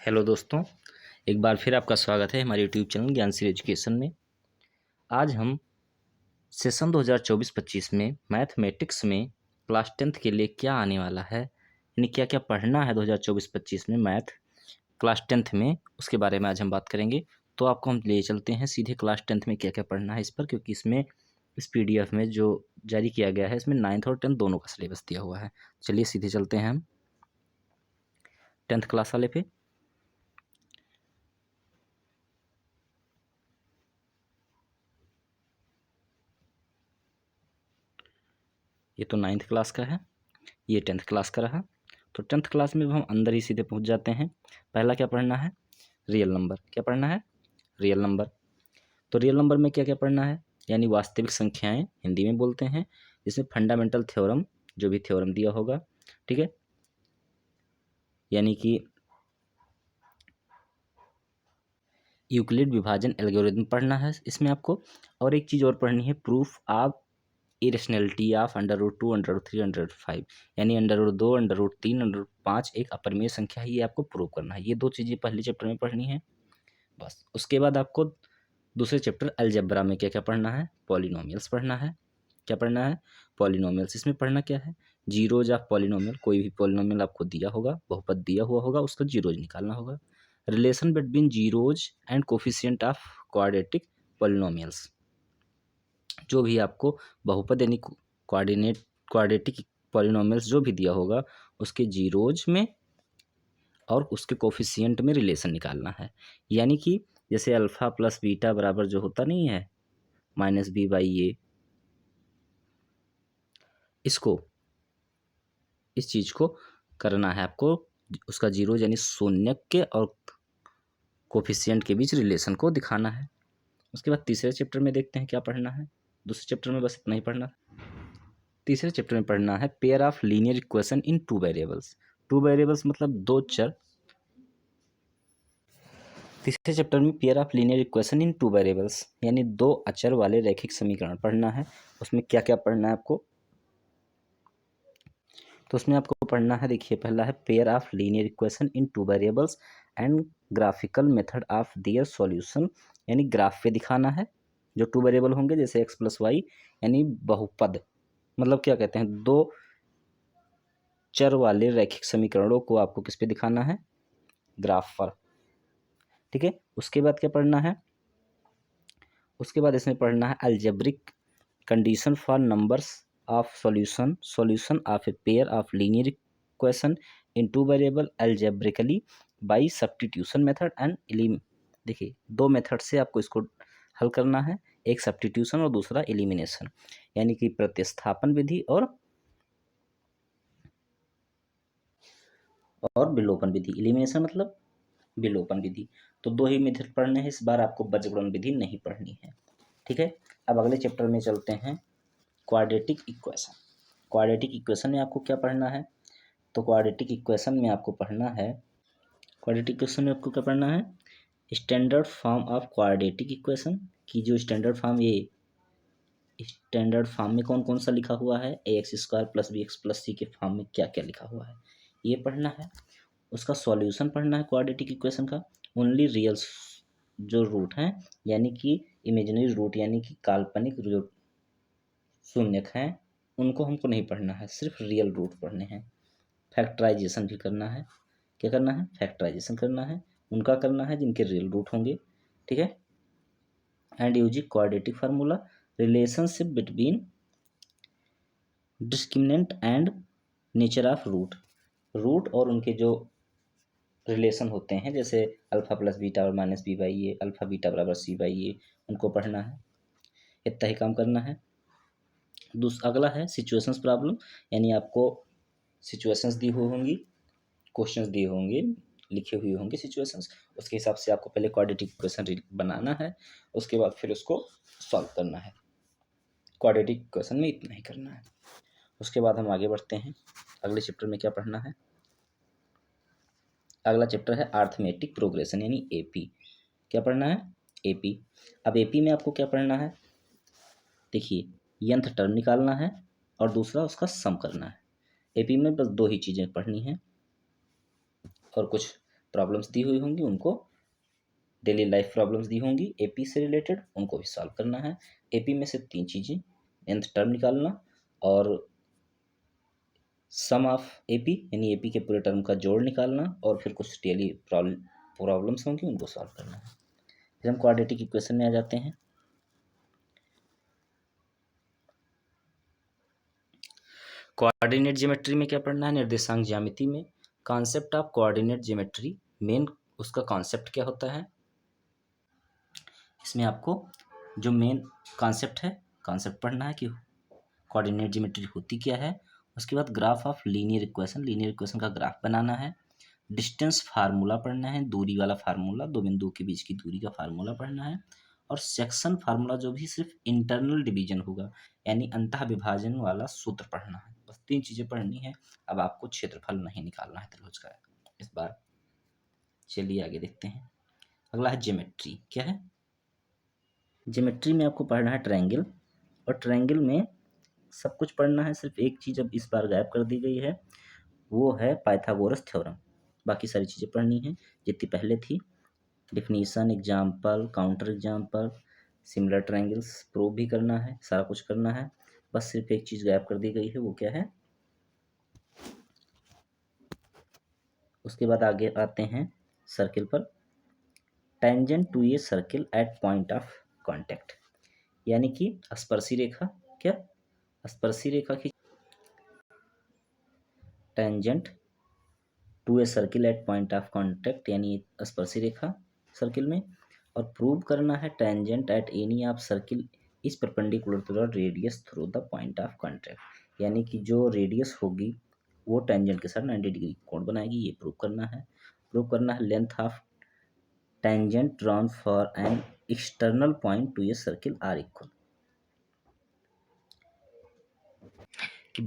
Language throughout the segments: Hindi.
हेलो दोस्तों, एक बार फिर आपका स्वागत है हमारे यूट्यूब चैनल ज्ञानश्री एजुकेशन में। आज हम सेशन 2024-25 में मैथमेटिक्स में क्लास 10th के लिए क्या आने वाला है, यानी क्या क्या पढ़ना है 2024-25 में मैथ क्लास 10th में, उसके बारे में आज हम बात करेंगे। तो आपको हम ले चलते हैं सीधे क्लास 10th में क्या क्या पढ़ना है इस पर, क्योंकि इसमें इस PDF में जो जारी किया गया है इसमें 9th और 10th दोनों का सिलेबस दिया हुआ है। चलिए सीधे चलते हैं हम 10th क्लास वाले पे। ये तो 9th क्लास का है, ये 10th क्लास का रहा। तो 10th क्लास में हम अंदर ही सीधे पहुंच जाते हैं। पहला क्या पढ़ना है? Real number. क्या पढ़ना है? Real number. तो रियल नंबर में क्या क्या पढ़ना है? यानी वास्तविक संख्याएं हिंदी में बोलते हैं, जिसमें फंडामेंटल थ्योरम, जो भी थ्योरम दिया होगा, ठीक है, यानी कि यूक्लिड विभाजन एल्गोरिथम पढ़ना है इसमें आपको। और एक चीज़ और पढ़नी है, प्रूफ ऑफ इरेशनैलिटी ऑफ √2, √3, √5, यानी √2, √3, √5 एक अपरिमेय संख्या है, ये आपको प्रूव करना है। ये दो चीज़ें पहले चैप्टर में पढ़नी है बस। उसके बाद आपको दूसरे चैप्टर अलजेब्रा में क्या क्या पढ़ना है? पॉलिनोमियल्स पढ़ना है। क्या पढ़ना है? पॉलिनोमियल्स। इसमें पढ़ना क्या है? Zeros of polynomial. कोई भी पॉलिनोमियल आपको दिया होगा, बहुपद दिया हुआ होगा, उसका जीरोज निकालना होगा। Relation between zeros and coefficient of quadratic polynomials. जो भी आपको बहुपद यानी क्वाड्रेटिक पॉलिनोमियल्स जो भी दिया होगा, उसके जीरोज में और उसके कोफिशिएंट में रिलेशन निकालना है। यानी कि जैसे अल्फा प्लस बीटा बराबर जो होता नहीं है -b/a, इसको, इस चीज को करना है आपको। उसका जीरो यानी शून्य के और कोफिशिएंट के बीच रिलेशन को दिखाना है। उसके बाद तीसरे चैप्टर में देखते हैं क्या पढ़ना है। दूसरे चैप्टर में बस इतना ही पढ़ना। तीसरे चैप्टर में पढ़ना है pair of linear equation in 2 variables. 2 variables मतलब दो चर। तीसरे चैप्टर में pair of linear equation in 2 variables, यानी दो अचर वाले रैखिक समीकरण पढ़ना है। उसमें क्या क्या पढ़ना है आपको? तो उसमें आपको पढ़ना है, देखिए, पहला है pair of linear equation in 2 variables and graphical method of their solution, यानी ग्राफ पे दिखाना है। जो 2 वेरिएबल होंगे जैसे x+y, यानी बहुपद, मतलब क्या कहते हैं, दो चर वाले रैखिक समीकरणों को आपको किस पे दिखाना है? ग्राफ पर, ठीक है। उसके बाद क्या पढ़ना है? उसके बाद इसमें पढ़ना है algebraic condition for numbers of solution of a pair of linear equation in 2 variable algebraically by substitution method and देखिए, दो मेथड से आपको इसको हल करना है, एक सब्स्टिट्यूशन और दूसरा एलिमिनेशन, यानी कि प्रतिस्थापन विधि और विलोपन विधि। एलिमिनेशन मतलब विलोपन विधि। तो दो ही मेथड पढ़ने हैं इस बार, आपको बीजगणित विधि नहीं पढ़नी है, ठीक है। अब अगले चैप्टर में चलते हैं, क्वाड्रेटिक इक्वेशन। क्वाड्रेटिक इक्वेशन में आपको क्या पढ़ना है? तो क्वाड्रेटिक इक्वेशन में आपको पढ़ना है, क्वाड्रेटिक इक्वेशन में आपको क्या पढ़ना है? Standard form of quadratic equation की जो स्टैंडर्ड फॉर्म, ये स्टैंडर्ड फॉर्म में कौन कौन सा लिखा हुआ है, ax² + bx + c के फॉर्म में क्या क्या लिखा हुआ है, ये पढ़ना है। उसका सॉल्यूशन पढ़ना है क्वाड्रेटिक इक्वेशन का। ओनली रियल जो रूट हैं, यानी कि इमेजिनरी रूट, यानी कि काल्पनिक जो शून्यक हैं, उनको हमको नहीं पढ़ना है, सिर्फ रियल रूट पढ़ने हैं। फैक्टराइजेशन भी करना है। क्या करना है? फैक्टराइजेशन करना है, उनका करना है जिनके रियल रूट होंगे, ठीक है। And using quadratic formula, relationship between discriminant and nature of root. Root और उनके जो रिलेशन होते हैं, जैसे अल्फा प्लस बीटा और -b/a, अल्फा बीटा बराबर c/a, उनको पढ़ना है। इतना ही काम करना है। अगला है सिचुएशंस प्रॉब्लम, यानी आपको सिचुएशंस दी हुई होंगी, क्वेश्चंस दिए होंगे, लिखे हुए होंगे सिचुएशंस, उसके हिसाब से आपको पहले क्वाड्रेटिक इक्वेशन बनाना है, उसके बाद फिर उसको सॉल्व करना है। क्वाड्रेटिक इक्वेशन में इतना ही करना है। उसके बाद हम आगे बढ़ते हैं, अगले चैप्टर में क्या पढ़ना है? अगला चैप्टर है अर्थमेटिक प्रोग्रेशन, यानी AP। क्या पढ़ना है? AP। अब AP में आपको क्या पढ़ना है? देखिए, यंत्र टर्म निकालना है और दूसरा उसका सम करना है। AP में बस दो ही चीज़ें पढ़नी हैं और कुछ प्रॉब्लम्स दी हुई होंगी उनको, डेली लाइफ प्रॉब्लम्स दी होंगी एपी से रिलेटेड, उनको भी सॉल्व करना है। एपी में से 3 चीज़ें, nth टर्म निकालना और सम ऑफ एपी यानी एपी के पूरे टर्म का जोड़ निकालना, और फिर कुछ डेली प्रॉब्लम्स होंगी उनको सॉल्व करना है। फिर हम क्वाड्रेटिक इक्वेशन में आ जाते हैं। कोऑर्डिनेट ज्योमेट्री में क्या पढ़ना है? निर्देशांक ज्यामिति में concept of coordinate geometry, main उसका कॉन्सेप्ट क्या होता है, इसमें आपको जो मेन कॉन्सेप्ट पढ़ना है कि कोऑर्डिनेट ज्योमेट्री होती क्या है। उसके बाद ग्राफ ऑफ लीनियर इक्वेशन का ग्राफ बनाना है। डिस्टेंस फार्मूला पढ़ना है, दूरी वाला फार्मूला, दो बिंदु के बीच की दूरी का फार्मूला पढ़ना है। और सेक्शन फार्मूला जो भी सिर्फ इंटरनल डिवीजन होगा यानी अंतः विभाजन वाला सूत्र पढ़ना है। बस 3 चीज़ें पढ़नी है। अब आपको क्षेत्रफल नहीं निकालना है त्रिभुज का इस बार। चलिए आगे देखते हैं। अगला है ज्योमेट्री। क्या है? ज्योमेट्री में आपको पढ़ना है ट्रायंगल, और ट्रायंगल में सब कुछ पढ़ना है, सिर्फ एक चीज़ अब इस बार गायब कर दी गई है, वो है पाइथागोरस थ्योरम। बाकी सारी चीज़ें पढ़नी है जितनी पहले थी, definition, example, counter example, similar triangles prove भी करना है, सारा कुछ करना है। बस सिर्फ एक चीज़ गायब कर दी गई है, वो क्या है? उसके बाद आगे आते हैं सर्किल पर। Tangent to a circle at point of contact, यानी कि स्पर्शी रेखा। क्या? स्पर्शी रेखा की tangent to a circle at point of contact यानी स्पर्शी रेखा सर्किल में। और प्रूव करना है tangent at any of circle is perpendicular to the radius through the point of contact, यानी कि जो रेडियस होगी वो टेंजेंट के साथ 90 डिग्री कोण बनाएगी, ये प्रूव करना है। प्रूव करना है length of tangent drawn for an external point to a circle are equal, कि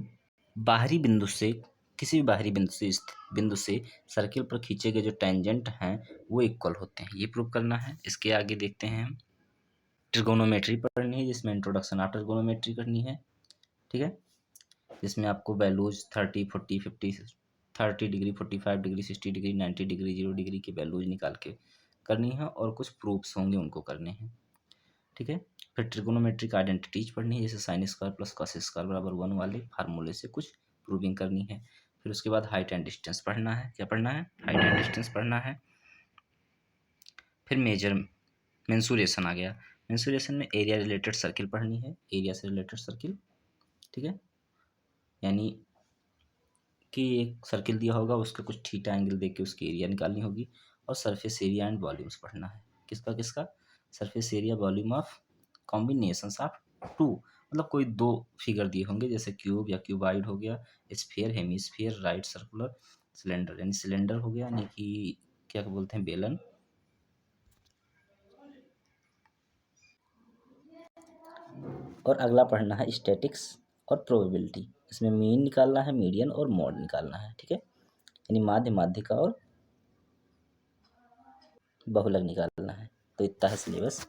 बाहरी बिंदु से किसी भी बाहरी बिंदु से सर्किल पर खींचे गए जो टेंजेंट हैं वो इक्वल होते हैं, ये प्रूव करना है। इसके आगे देखते हैं हम ट्रिगोनोमेट्री पढ़नी है, जिसमें इंट्रोडक्शन ऑफ ट्रिगोनोमेट्री करनी है। ठीक है, जिसमें आपको values 30, 40, 50, 30 degree, 45 degree, 60 degree, 90 degree, 0 degree की वैल्यूज निकाल के करनी है, और कुछ प्रूफ्स होंगे उनको करने हैं। ठीक है, फिर ट्रिगोनोमेट्रिक आइडेंटिटीज पढ़नी है, जैसे sine square plus cos square बराबर 1 वाले फार्मूले से कुछ प्रूविंग करनी है। फिर उसके बाद हाइट एंड डिस्टेंस पढ़ना है। क्या पढ़ना है? हाइट एंड डिस्टेंस पढ़ना है। फिर मेंसुरेशन आ गया। मेंसुरेशन में एरिया रिलेटेड सर्किल पढ़नी है, एरिया से रिलेटेड सर्किल। ठीक है, यानी कि एक सर्किल दिया होगा, उसका कुछ थीटा एंगल देख के उसकी एरिया निकालनी होगी। और सरफेस एरिया एंड वॉल्यूम्स पढ़ना है। किसका? Surface area volume of combinations of two, मतलब कोई 2 फिगर दिए होंगे, जैसे क्यूब या क्यूबाइड हो गया, sphere, hemisphere, right circular, cylinder, यानी सिलेंडर हो गया यानी कि क्या बोलते हैं, बेलन। और अगला पढ़ना है स्टैटिक्स और प्रोबेबिलिटी। इसमें मीन निकालना है, मीडियन और मॉड निकालना है। ठीक है, यानी माध्य, माध्यिका और बहुलक निकालना है। तो इतना है सिलेबस।